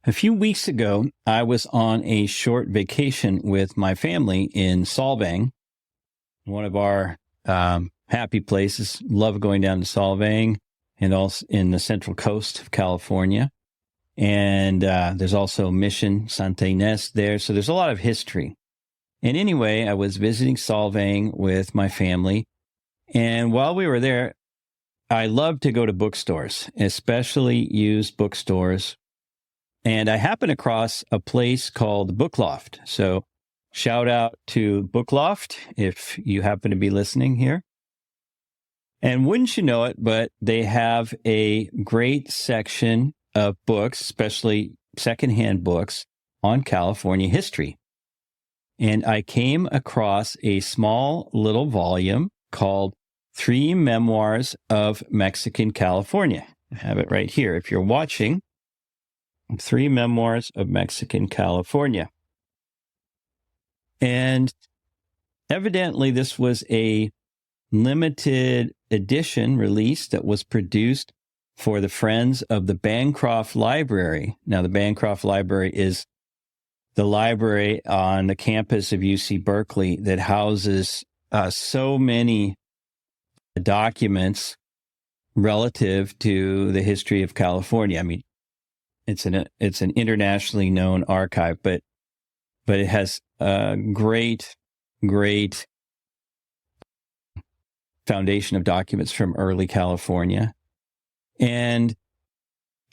A few weeks ago, I was on a short vacation with my family in Solvang, one of our happy places. Love going down to Solvang and also in the central coast of California. And there's also Mission Santa Ynez there. So there's a lot of history. And anyway, I was visiting Solvang with my family. And while we were there, I love to go to bookstores, especially used bookstores. And I happened across a place called Book Loft. So shout out to Book Loft if you happen to be listening here. And wouldn't you know it, but they have a great section of books, especially secondhand books on California history. And I came across a small little volume called 3 Memoirs of Mexican California. I have it right here. If you're watching, 3 Memoirs of Mexican California. And evidently this was a limited edition release that was produced for the Friends of the Bancroft Library. Now, the Bancroft Library is the library on the campus of UC Berkeley that houses so many documents relative to the history of California. I mean, it's an internationally known archive, but it has a great foundation of documents from early California. And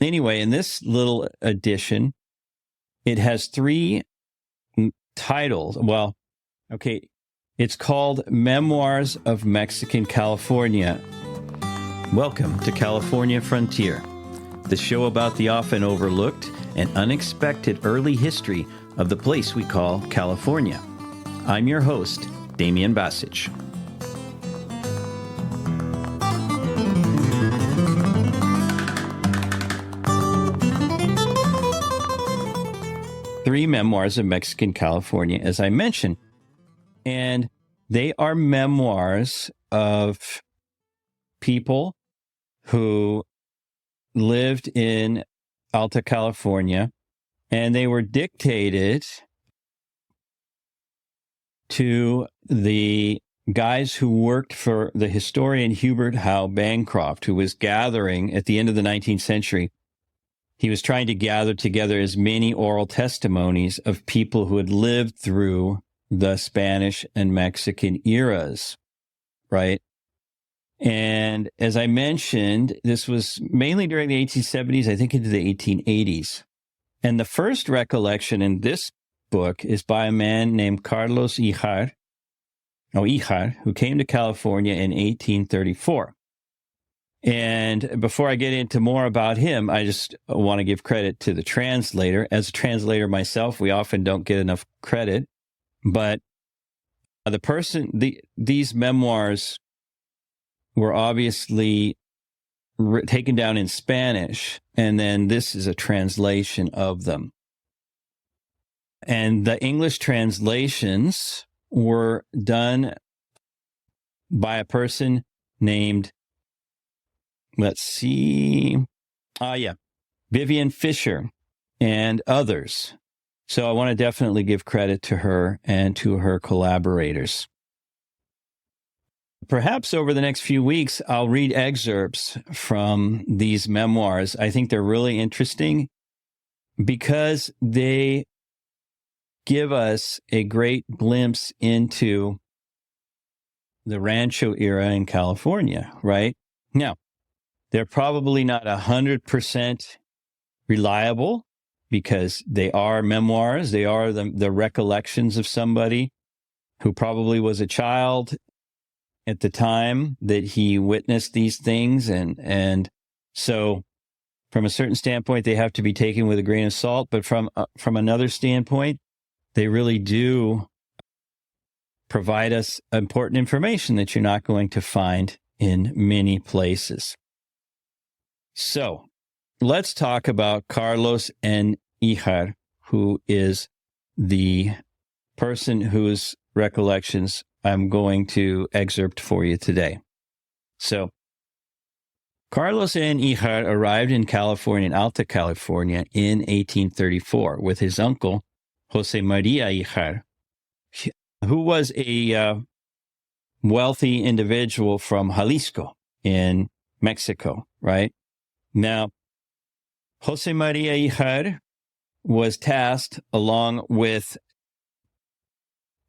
anyway, in this little edition, it has 3 titles. Well, okay, it's called Memoirs of Mexican California. Welcome to California Frontier, the show about the often overlooked and unexpected early history of the place we call California. I'm your host, Damian Basich. Three Memoirs of Mexican California, as I mentioned, and they are memoirs of people who lived in Alta California, and they were dictated to the guys who worked for the historian Hubert Howe Bancroft, who was gathering at the end of the 19th century. He was trying to gather together as many oral testimonies of people who had lived through the Spanish and Mexican eras, right? And as I mentioned, this was mainly during the 1870s, I think into the 1880s. And the first recollection in this book is by a man named Carlos Híjar, who came to California in 1834. And before I get into more about him, I just want to give credit to the translator. As a translator myself, we often don't get enough credit. But these memoirs were obviously taken down in Spanish, and then this is a translation of them. And the English translations were done by a person named, Vivian Fisher and others. So I want to definitely give credit to her and to her collaborators. Perhaps over the next few weeks, I'll read excerpts from these memoirs. I think they're really interesting because they give us a great glimpse into the Rancho era in California, right? Now, they're probably not 100% reliable because they are memoirs. They are the recollections of somebody who probably was a child at the time that he witnessed these things. And so from a certain standpoint, they have to be taken with a grain of salt. But from another standpoint, they really do provide us important information that you're not going to find in many places. So let's talk about Carlos and Híjar, who is the person whose recollections I'm going to excerpt for you today. So Carlos and Híjar arrived in California, in Alta California, in 1834 with his uncle, Jose Maria Híjar, who was a wealthy individual from Jalisco in Mexico, right? Now, Jose Maria Híjar was tasked, along with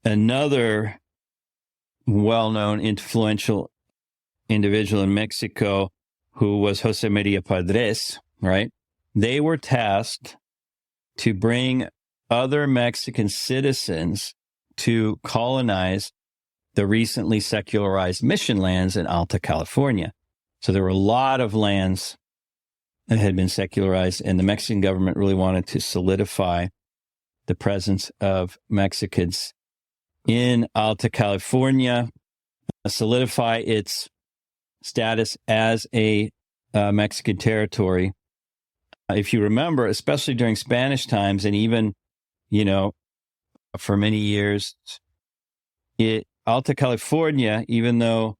another well-known, influential individual in Mexico, who was Jose Maria Padres, right? They were tasked to bring other Mexican citizens to colonize the recently secularized mission lands in Alta California. So there were a lot of lands that had been secularized, and the Mexican government really wanted to solidify the presence of Mexicans in Alta California, solidify its status as a Mexican territory. If you remember, especially during Spanish times, and even, for many years, Alta California, even though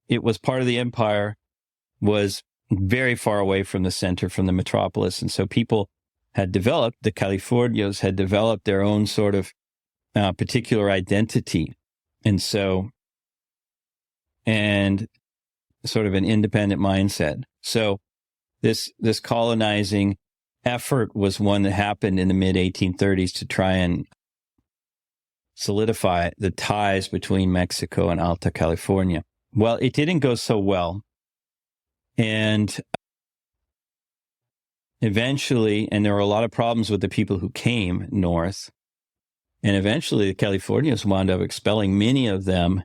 it was part of the empire, was very far away from the center, from the metropolis. And so people had developed, the Californios had developed their own sort of particular identity. And sort of an independent mindset. So this colonizing effort was one that happened in the mid-1830s to try and solidify the ties between Mexico and Alta California. Well, it didn't go so well. And eventually, and there were a lot of problems with the people who came north, and eventually the Californios wound up expelling many of them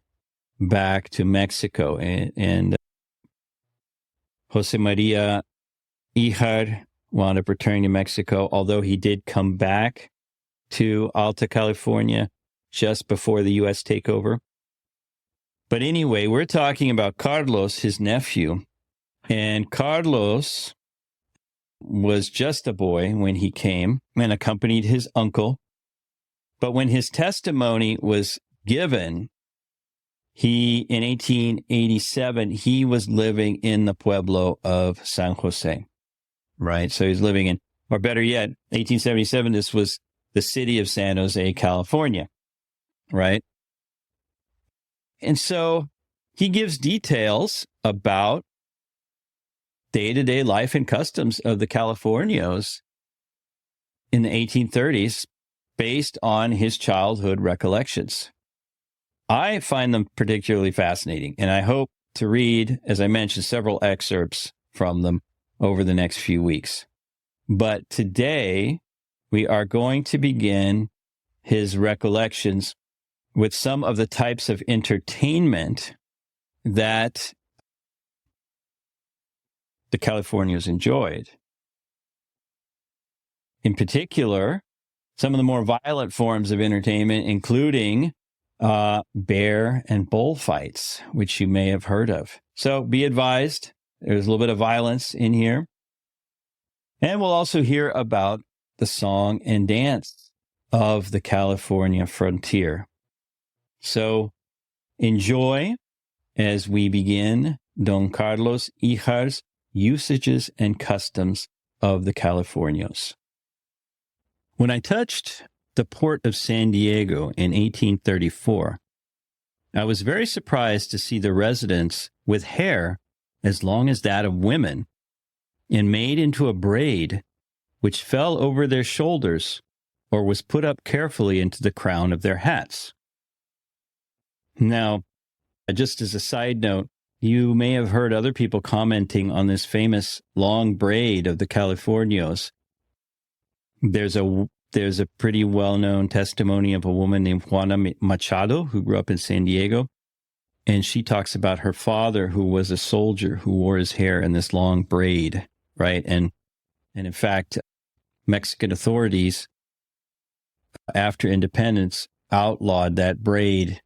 back to Mexico. And Jose Maria Híjar wound up returning to Mexico, although he did come back to Alta California just before the U.S. takeover. But anyway, we're talking about Carlos, his nephew. And Carlos was just a boy when he came and accompanied his uncle. But when his testimony was given, in 1887, he was living in the pueblo of San Jose, right? So he's living in, or better yet, 1877, this was the city of San Jose, California, right? And so he gives details about day-to-day life and customs of the Californios in the 1830s based on his childhood recollections. I find them particularly fascinating, and I hope to read, as I mentioned, several excerpts from them over the next few weeks. But today, we are going to begin his recollections with some of the types of entertainment that the Californios enjoyed. In particular, some of the more violent forms of entertainment, including bear and bullfights, which you may have heard of. So be advised, there's a little bit of violence in here. And we'll also hear about the song and dance of the California frontier. So enjoy as we begin Don Carlos Híjar's Usages and Customs of the Californios. When I touched the port of San Diego in 1834, I was very surprised to see the residents with hair as long as that of women and made into a braid which fell over their shoulders or was put up carefully into the crown of their hats. Now, just as a side note, you may have heard other people commenting on this famous long braid of the Californios. There's a pretty well-known testimony of a woman named Juana Machado who grew up in San Diego, and she talks about her father, who was a soldier, who wore his hair in this long braid, right? And in fact, Mexican authorities, after independence, outlawed that braid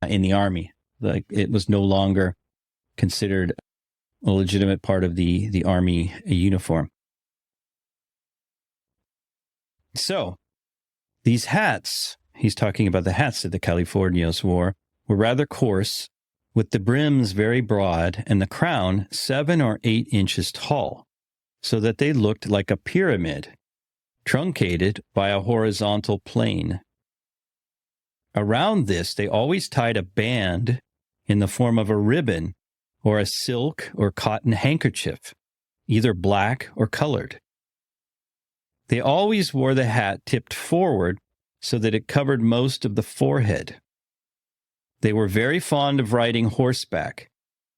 in the army. Like, it was no longer considered a legitimate part of the army uniform. So these hats, he's talking about the hats that the Californios wore, were rather coarse with the brims very broad and the crown 7 or 8 inches tall, so that they looked like a pyramid, truncated by a horizontal plane. Around this, they always tied a band in the form of a ribbon or a silk or cotton handkerchief, either black or colored. They always wore the hat tipped forward so that it covered most of the forehead. They were very fond of riding horseback,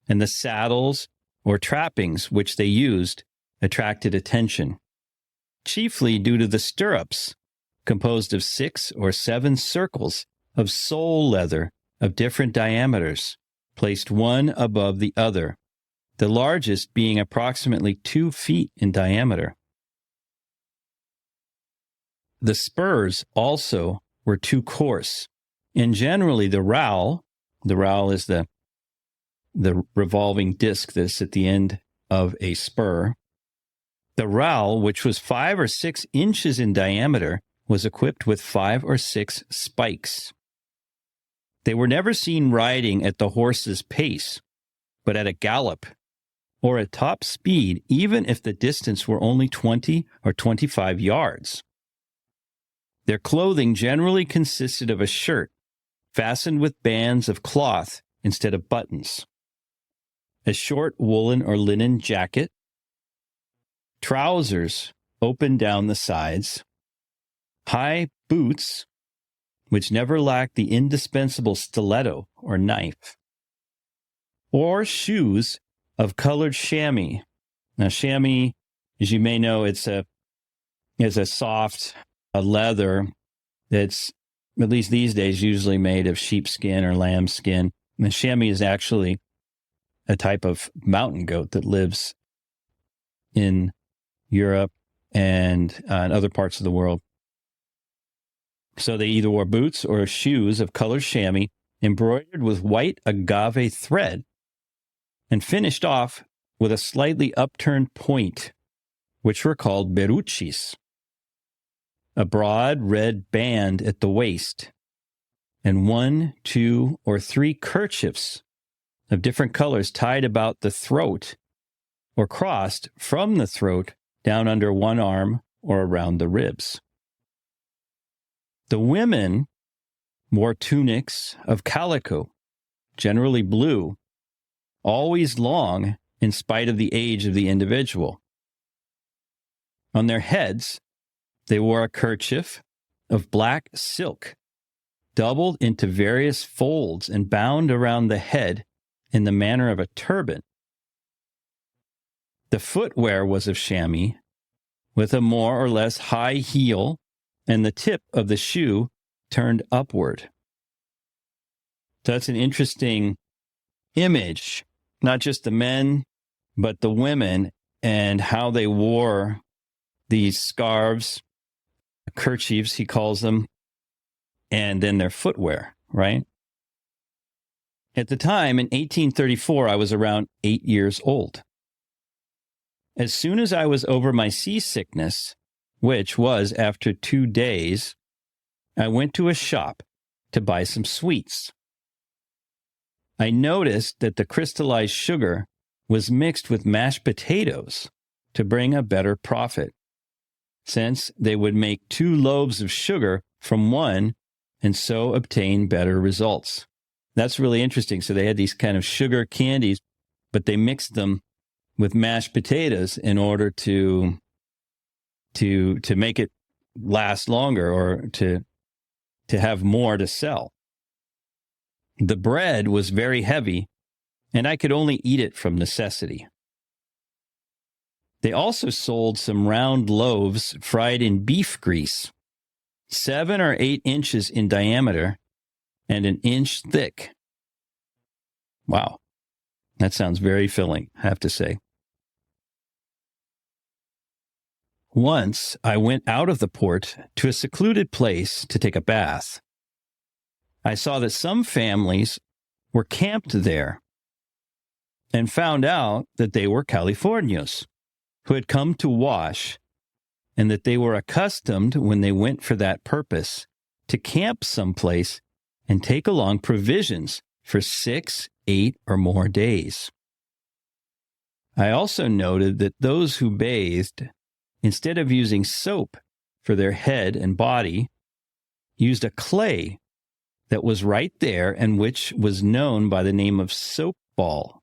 and the saddles or trappings which they used attracted attention, chiefly due to the stirrups, composed of 6 or 7 circles of sole leather of different diameters, placed one above the other, the largest being approximately 2 feet in diameter. The spurs also were too coarse, and generally the rowel is the revolving disc that's at the end of a spur. The rowel, which was 5 or 6 inches in diameter, was equipped with 5 or 6 spikes. They were never seen riding at the horse's pace, but at a gallop, or at top speed, even if the distance were only 20 or 25 yards. Their clothing generally consisted of a shirt fastened with bands of cloth instead of buttons, a short woolen or linen jacket, trousers open down the sides, high boots, which never lacked the indispensable stiletto or knife, or shoes of colored chamois. Now, chamois, as you may know, it's a soft leather that's, at least these days, usually made of sheepskin or lambskin. And the chamois is actually a type of mountain goat that lives in Europe and in other parts of the world. So they either wore boots or shoes of colored chamois embroidered with white agave thread and finished off with a slightly upturned point, which were called beruchis, a broad red band at the waist, and 1, 2, or 3 kerchiefs of different colors tied about the throat or crossed from the throat down under one arm or around the ribs. The women wore tunics of calico, generally blue, always long in spite of the age of the individual. On their heads, they wore a kerchief of black silk, doubled into various folds and bound around the head in the manner of a turban. The footwear was of chamois, with a more or less high heel and the tip of the shoe turned upward. So that's an interesting image, not just the men, but the women, and how they wore these scarves, kerchiefs, he calls them, and then their footwear, right? At the time, in 1834, I was around 8 years old. As soon as I was over my seasickness, which was after 2 days, I went to a shop to buy some sweets. I noticed that the crystallized sugar was mixed with mashed potatoes to bring a better profit, since they would make 2 loaves of sugar from one and so obtain better results. That's really interesting. So they had these kind of sugar candies, but they mixed them with mashed potatoes in order to make it last longer, or to have more to sell. The bread was very heavy, and I could only eat it from necessity. They also sold some round loaves fried in beef grease, 7 or 8 inches in diameter and an inch thick. Wow, that sounds very filling, I have to say. Once I went out of the port to a secluded place to take a bath. I saw that some families were camped there and found out that they were Californios who had come to wash, and that they were accustomed, when they went for that purpose, to camp someplace and take along provisions for 6, 8, or more days. I also noted that those who bathed, instead of using soap for their head and body, used a clay that was right there and which was known by the name of soap ball.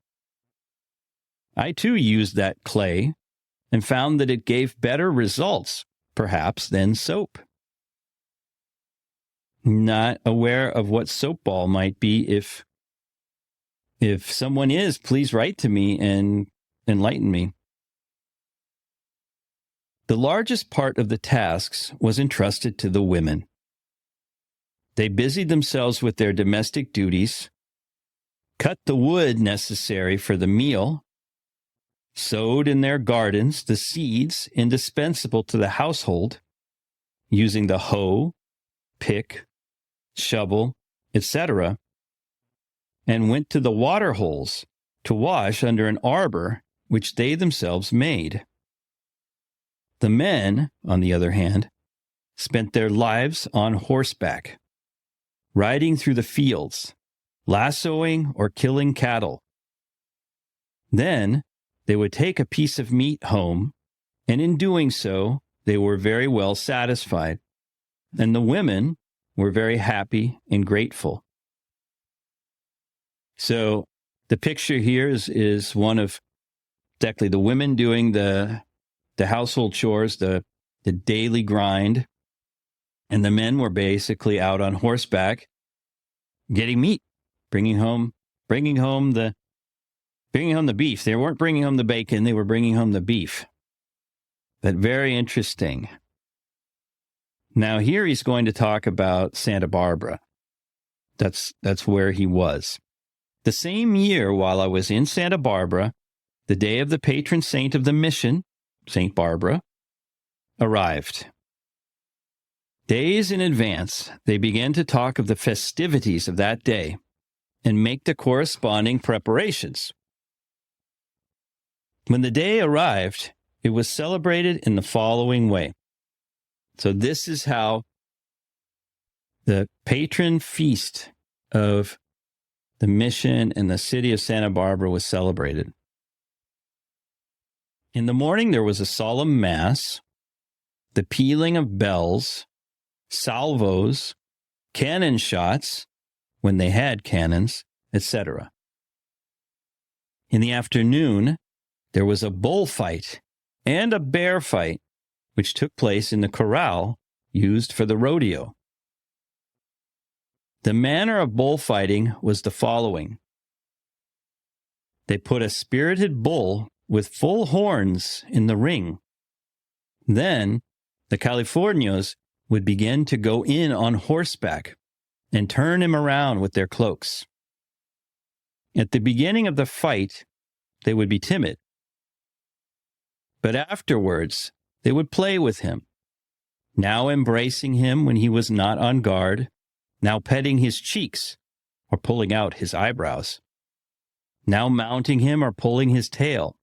I too used that clay and found that it gave better results, perhaps, than soap. Not aware of what soap ball might be. If someone is, please write to me and enlighten me. The largest part of the tasks was entrusted to the women. They busied themselves with their domestic duties, cut the wood necessary for the meal, sowed in their gardens the seeds indispensable to the household, using the hoe, pick, shovel, etc., and went to the water holes to wash under an arbor which they themselves made. The men, on the other hand, spent their lives on horseback, riding through the fields, lassoing or killing cattle. Then they would take a piece of meat home, and in doing so, they were very well satisfied, and the women were very happy and grateful. So the picture here is one of exactly the women doing the household chores, the daily grind, and the men were basically out on horseback getting meat, bringing home the beef. They weren't bringing home the bacon, they were bringing home the beef. But very interesting. Now here he's going to talk about Santa Barbara. That's where he was. The same year, while I was in Santa Barbara, the day of the patron saint of the mission, St. Barbara, arrived. Days in advance, they began to talk of the festivities of that day and make the corresponding preparations. When the day arrived, it was celebrated in the following way. So this is how the patron feast of the mission and the city of Santa Barbara was celebrated. In the morning, there was a solemn mass, the pealing of bells, salvos, cannon shots, when they had cannons, etc. In the afternoon, there was a bullfight and a bear fight, which took place in the corral used for the rodeo. The manner of bullfighting was the following. They put a spirited bull with full horns in the ring. Then the Californios would begin to go in on horseback and turn him around with their cloaks. At the beginning of the fight, they would be timid. But afterwards, they would play with him, now embracing him when he was not on guard, now petting his cheeks or pulling out his eyebrows, now mounting him or pulling his tail.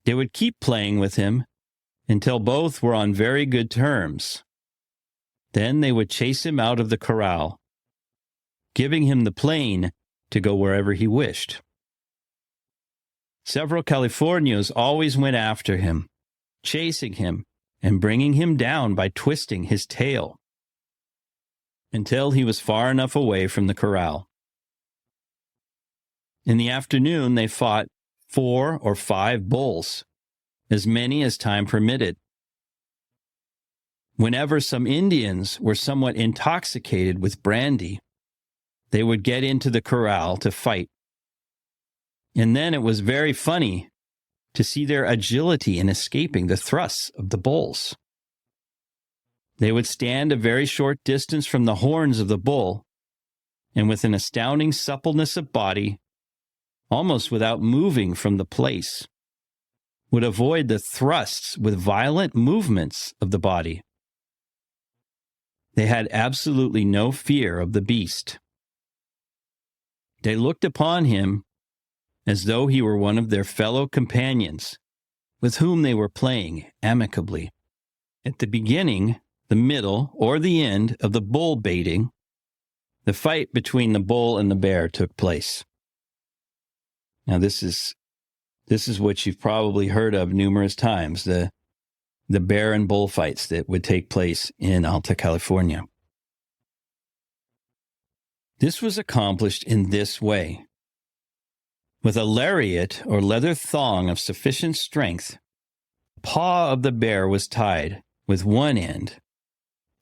They would keep playing with him until both were on very good terms. Then they would chase him out of the corral, giving him the plain to go wherever he wished. Several Californios always went after him, chasing him and bringing him down by twisting his tail, until he was far enough away from the corral. In the afternoon, they fought 4 or 5 bulls, as many as time permitted. Whenever some Indians were somewhat intoxicated with brandy, they would get into the corral to fight. And then it was very funny to see their agility in escaping the thrusts of the bulls. They would stand a very short distance from the horns of the bull, and with an astounding suppleness of body, almost without moving from the place, would avoid the thrusts with violent movements of the body. They had absolutely no fear of the beast. They looked upon him as though he were one of their fellow companions, with whom they were playing amicably. At the beginning, the middle, or the end of the bull baiting, The fight between the bull and the bear took place. Now, this is what you've probably heard of numerous times, the bear and bull fights that would take place in Alta California. This was accomplished in this way. With a lariat or leather thong of sufficient strength, the paw of the bear was tied with one end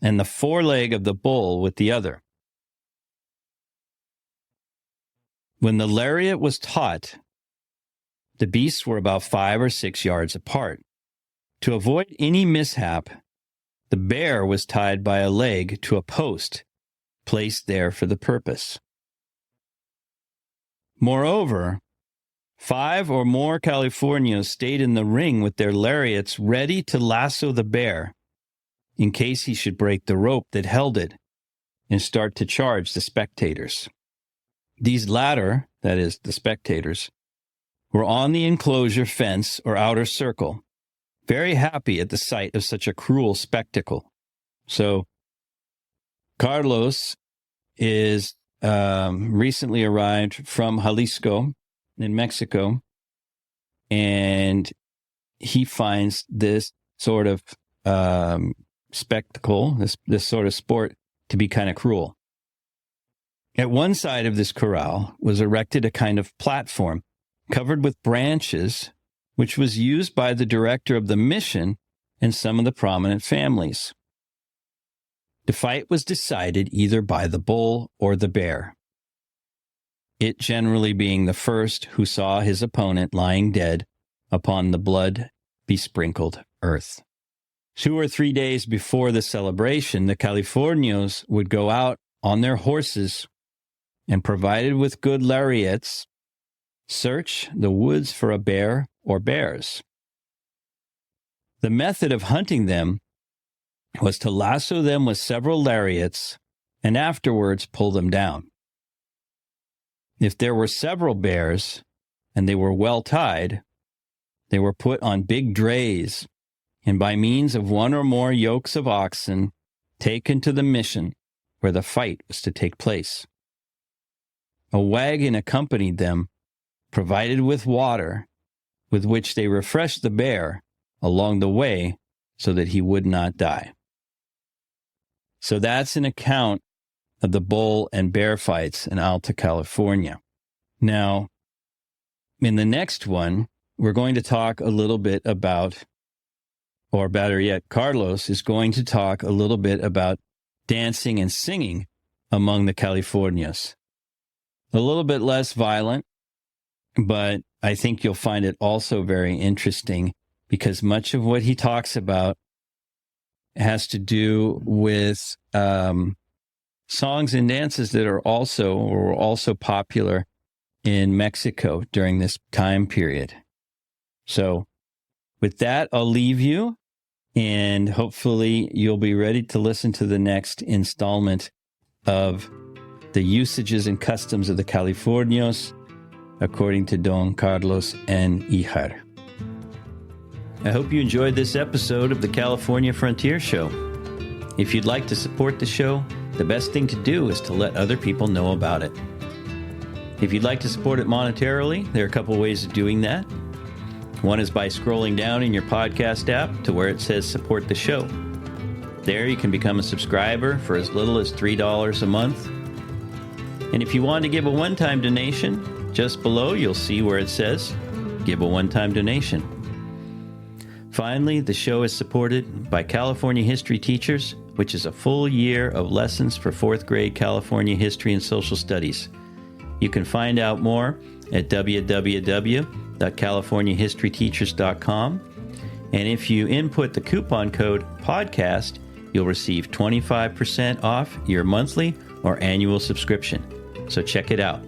and the foreleg of the bull with the other. When the lariat was taut, the beasts were about 5 or 6 yards apart. To avoid any mishap, the bear was tied by a leg to a post placed there for the purpose. Moreover, 5 or more Californios stayed in the ring with their lariats ready to lasso the bear in case he should break the rope that held it and start to charge the spectators. These latter, that is, the spectators, were on the enclosure fence or outer circle, very happy at the sight of such a cruel spectacle. So, Carlos is recently arrived from Jalisco in Mexico, and he finds this sort of spectacle, this sort of sport, to be kind of cruel. At one side of this corral was erected a kind of platform covered with branches, which was used by the director of the mission and some of the prominent families. The fight was decided either by the bull or the bear, it generally being the first who saw his opponent lying dead upon the blood-besprinkled earth. 2 or 3 days before the celebration, the Californios would go out on their horses and, provided with good lariats, search the woods for a bear or bears. The method of hunting them was to lasso them with several lariats and afterwards pull them down. If there were several bears and they were well tied, they were put on big drays and by means of 1 or more yokes of oxen taken to the mission where the fight was to take place. A wagon accompanied them, provided with water, with which they refreshed the bear along the way so that he would not die. So that's an account of the bull and bear fights in Alta California. Now, in the next one, we're going to talk a little bit about, or better yet, Carlos is going to talk a little bit about dancing and singing among the Californios. A little bit less violent, but I think you'll find it also very interesting because much of what he talks about has to do with songs and dances that are also popular in Mexico during this time period. So with that, I'll leave you, and hopefully you'll be ready to listen to the next installment of the usages and customs of the Californios, according to Don Carlos and Híjar. I hope you enjoyed this episode of the California Frontier Show. If you'd like to support the show, the best thing to do is to let other people know about it. If you'd like to support it monetarily, there are a couple ways of doing that. One is by scrolling down in your podcast app to where it says support the show. There you can become a subscriber for as little as $3 a month. And if you want to give a one-time donation, just below you'll see where it says give a one-time donation. Finally, the show is supported by California History Teachers, which is a full year of lessons for 4th grade California history and social studies. You can find out more at www.californiahistoryteachers.com. And if you input the coupon code PODCAST, you'll receive 25% off your monthly or annual subscription. So check it out.